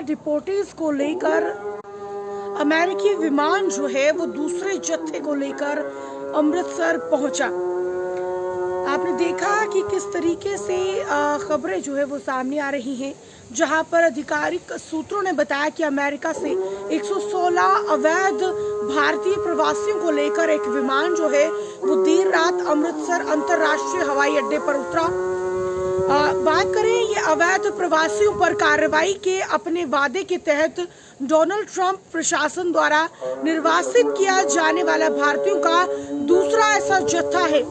डिपोटीज को लेकर अमेरिकी विमान जो है वो दूसरे जत्थे को लेकर अमृतसर पहुंचा। आपने देखा कि किस तरीके से खबरें जो है वो सामने आ रही हैं, जहां पर आधिकारिक सूत्रों ने बताया कि अमेरिका से 116 अवैध भारतीय प्रवासियों को लेकर एक विमान जो है वो देर रात अमृतसर अंतर्राष्ट्रीय हवाई अड्डे पर उतरा। बात करें ये अवैध प्रवासियों पर कार्रवाई के अपने वादे के तहत डोनाल्ड ट्रंप प्रशासन द्वारा निर्वासित किया जाने वाला भारतीयों का दूसरा ऐसा जत्था है।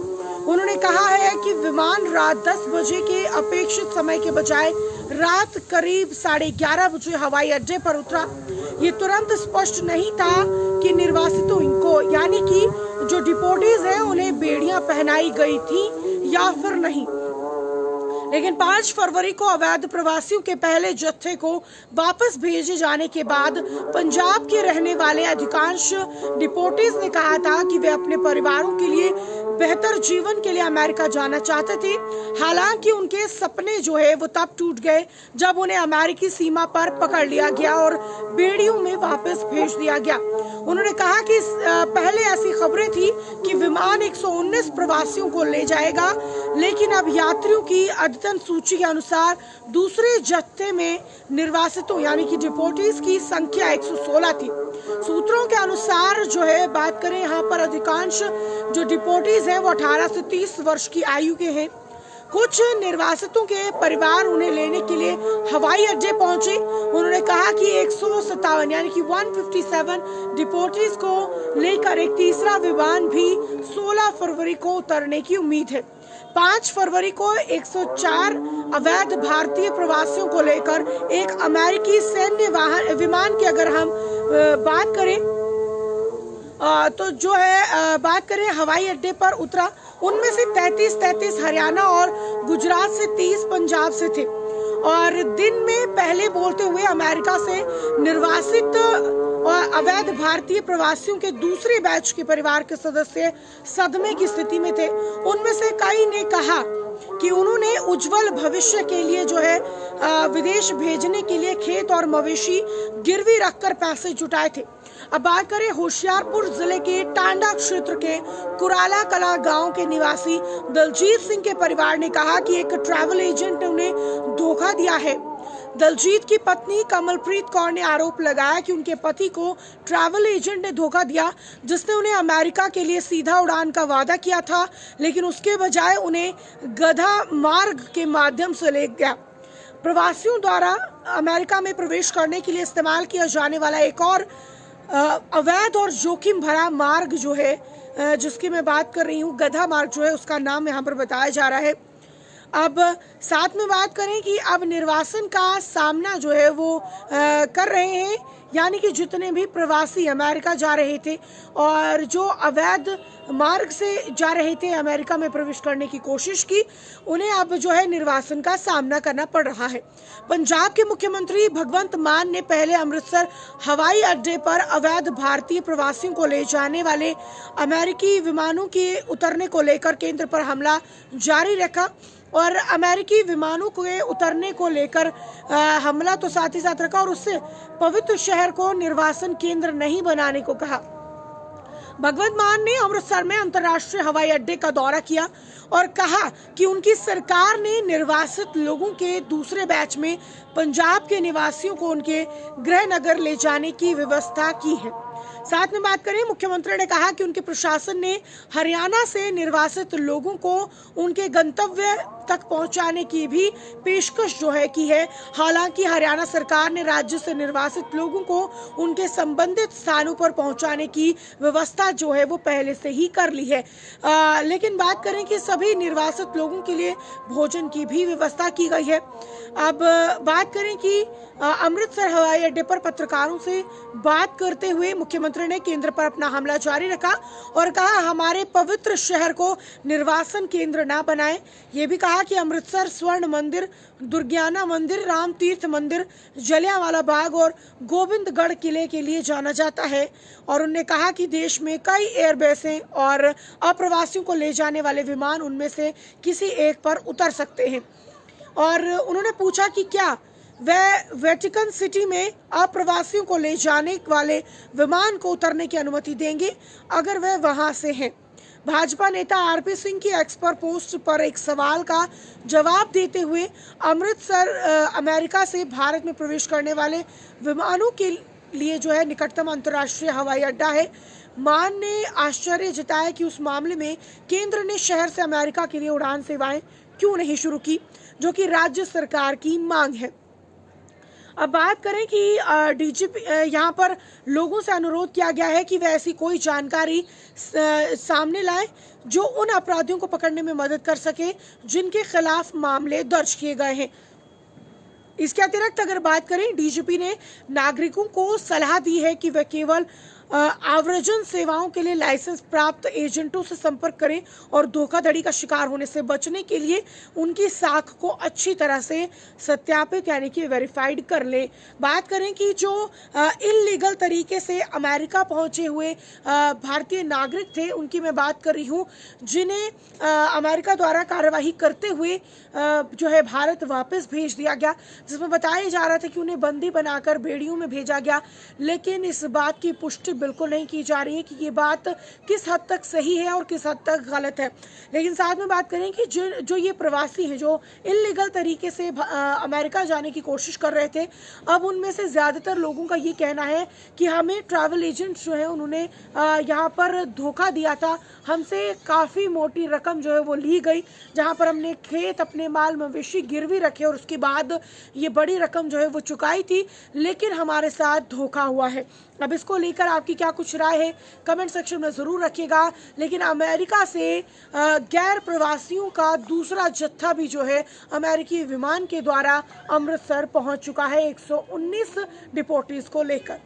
उन्होंने कहा है कि विमान रात 10 बजे के अपेक्षित समय के बजाय रात करीब 11:30 बजे हवाई अड्डे पर उतरा। ये तुरंत स्पष्ट नहीं था कि निर्वासितों को यानी कि जो डिपोटीज हैं उन्हें बेड़ियां पहनाई गई थी या फिर नहीं, लेकिन 5 फरवरी को अवैध प्रवासियों के पहले जत्थे को वापस भेजे जाने के बाद पंजाब के रहने वाले अधिकांश डिपोटीज ने कहा था कि वे अपने परिवारों के लिए बेहतर जीवन के लिए अमेरिका जाना चाहते थे। हालांकि उनके सपने जो है वो तब टूट गए जब उन्हें अमेरिकी सीमा पर पकड़ लिया गया और बेड़ियों में वापस भेज दिया गया। उन्होंने कहा कि पहले ऐसी खबरें थी कि विमान 119 प्रवासियों को ले जाएगा, लेकिन अब यात्रियों की अद्यतन सूची के अनुसार दूसरे जत्थे में निर्वासितों यानी कि डिपोटीज की संख्या 116 थी। सूत्रों के अनुसार जो है बात करें यहाँ पर अधिकांश जो डिपोटीज हैं वो 18 से 30 वर्ष की आयु के हैं। कुछ निर्वासितों के परिवार उन्हें लेने के लिए हवाई अड्डे पहुंचे। उन्होंने कहा कि 157 यानी कि 157 डिपोटीज को लेकर एक तीसरा विमान भी 16 फरवरी को उतरने की उम्मीद है। 5 फरवरी को 104 अवैध भारतीय प्रवासियों को लेकर एक अमेरिकी सैन्य विमान की अगर हम बात करें तो जो है बात करें हवाई अड्डे पर उतरा। उनमें से 33 हरियाणा और गुजरात से 30 पंजाब से थे। और दिन में पहले बोलते हुए अमेरिका से निर्वासित और अवैध भारतीय प्रवासियों के दूसरे बैच के परिवार के सदस्य सदमे की स्थिति में थे। उनमें से कई ने कहा कि उन्होंने उज्जवल भविष्य के लिए जो है विदेश भेजने के लिए खेत और मवेशी गिरवी रखकर पैसे जुटाए थे। अब बात करें होशियारपुर जिले के टांडा क्षेत्र के कुराला कला गांव के निवासी दलजीत सिंह के परिवार ने कहा कि एक ट्रैवल एजेंट ने उन्हें धोखा दिया है। दलजीत की पत्नी कमलप्रीत कौर ने आरोप लगाया कि उनके पति को ट्रैवल एजेंट ने धोखा दिया, जिसने उन्हें अमेरिका के लिए सीधा उड़ान का वादा किया था, लेकिन उसके बजाय उन्हें गधा मार्ग के माध्यम से ले गया। प्रवासियों द्वारा अमेरिका में प्रवेश करने के लिए इस्तेमाल किया जाने वाला एक और अवैध और जोखिम भरा मार्ग जो है जिसकी मैं बात कर रही हूँ, गधा मार्ग जो है उसका नाम यहाँ पर बताया जा रहा है। अब साथ में बात करें कि अब निर्वासन का सामना जो है वो कर रहे हैं, यानी कि जितने भी प्रवासी अमेरिका जा रहे थे और जो अवैध मार्ग से जा रहे थे अमेरिका में प्रवेश करने की कोशिश की, उन्हें अब जो है निर्वासन का सामना करना पड़ रहा है। पंजाब के मुख्यमंत्री भगवंत मान ने पहले अमृतसर हवाई अड्डे पर अवैध भारतीय प्रवासियों को ले जाने वाले अमेरिकी विमानों के उतरने को लेकर केंद्र पर हमला जारी रखा और अमेरिकी विमानों के उतरने को लेकर हमला तो साथ ही साथ रखा और उससे पवित्र शहर को निर्वासन केंद्र नहीं बनाने को कहा। भगवंत मान ने अमृतसर में अंतर्राष्ट्रीय हवाई अड्डे का दौरा किया और कहा कि उनकी सरकार ने निर्वासित लोगों के दूसरे बैच में पंजाब के निवासियों को उनके गृह नगर ले जाने की व्यवस्था की है। साथ में बात करें, मुख्यमंत्री ने कहा कि उनके प्रशासन ने हरियाणा से निर्वासित लोगों को उनके गंतव्य तक पहुंचाने की भी पेशकश जो है की है। हालांकि हरियाणा सरकार ने राज्य से निर्वासित लोगों को उनके संबंधित स्थानों पर पहुंचाने की व्यवस्था जो है वो पहले से ही कर ली है। लेकिन बात करें कि सभी निर्वासित लोगों के लिए भोजन की भी व्यवस्था की गई है। अब बात करें कि अमृतसर हवाई अड्डे पर पत्रकारों से बात करते हुए मुख्यमंत्री ने केंद्र पर अपना हमला जारी रखा और कहा हमारे पवित्र शहर को निर्वासन केंद्र ना बनाएं। ये भी कहा कि अमृतसर स्वर्ण मंदिर, दुर्गियाना मंदिर, राम तीर्थ मंदिर, जलियांवाला बाग और गोविंदगढ़ किले के लिए जाना जाता है। और उन्होंने कहा कि देश में कई एयरबेस हैं और अप्रवासियों को ले जाने वाले विमान उनमें से किसी एक पर उतर सकते हैं। और उन्होंने पूछा कि क्या वह वेटिकन सिटी में अप्रवासियों को ले जाने वाले विमान को उतरने की अनुमति देंगे अगर वह वहां से हैं। भाजपा नेता आरपी सिंह की एक्स पर पोस्ट पर एक सवाल का जवाब देते हुए अमृतसर अमेरिका से भारत में प्रवेश करने वाले विमानों के लिए जो है निकटतम अंतर्राष्ट्रीय हवाई अड्डा है। मान ने आश्चर्य जताया कि उस मामले में केंद्र ने शहर से अमेरिका के लिए उड़ान सेवाएं क्यों नहीं शुरू की, जो कि राज्य सरकार की मांग है। अब बात करें कि डीजीपी यहाँ पर लोगों से अनुरोध किया गया है कि वे ऐसी कोई जानकारी सामने लाएं जो उन अपराधियों को पकड़ने में मदद कर सके जिनके खिलाफ मामले दर्ज किए गए हैं। इसके अतिरिक्त अगर बात करें, डीजीपी ने नागरिकों को सलाह दी है कि वे केवल आव्रजन सेवाओं के लिए लाइसेंस प्राप्त एजेंटों से संपर्क करें और धोखाधड़ी का शिकार होने से बचने के लिए उनकी साख को अच्छी तरह से सत्यापित यानी कि वेरीफाइड कर ले। बात करें कि जो इल्लीगल तरीके से अमेरिका पहुंचे हुए भारतीय नागरिक थे, उनकी मैं बात कर रही हूं, जिन्हें अमेरिका द्वारा कार्यवाही करते हुए जो है भारत वापस भेज दिया गया, जिसमें बताया जा रहा था कि उन्हें बंदी बनाकर बेड़ियों में भेजा गया। लेकिन इस बात की पुष्टि बिल्कुल नहीं की जा रही है कि ये बात किस हद तक सही है और किस हद तक गलत है। लेकिन साथ में बात करें कि जो ये प्रवासी हैं जो इल्लीगल तरीके से अमेरिका जाने की कोशिश कर रहे थे, अब उनमें से ज़्यादातर लोगों का ये कहना है कि हमें ट्रैवल एजेंट्स जो है उन्होंने यहाँ पर धोखा दिया था, हमसे काफ़ी मोटी रकम जो है वो ली गई, जहाँ पर हमने खेत, अपने माल मवेशी गिरवी रखे और उसके बाद ये बड़ी रकम जो है वो चुकाई थी, लेकिन हमारे साथ धोखा हुआ है। अब इसको लेकर आपकी क्या कुछ राय है, कमेंट सेक्शन में ज़रूर रखिएगा। लेकिन अमेरिका से गैर प्रवासियों का दूसरा जत्था भी जो है अमेरिकी विमान के द्वारा अमृतसर पहुंच चुका है 119 डिपोर्टीज को लेकर।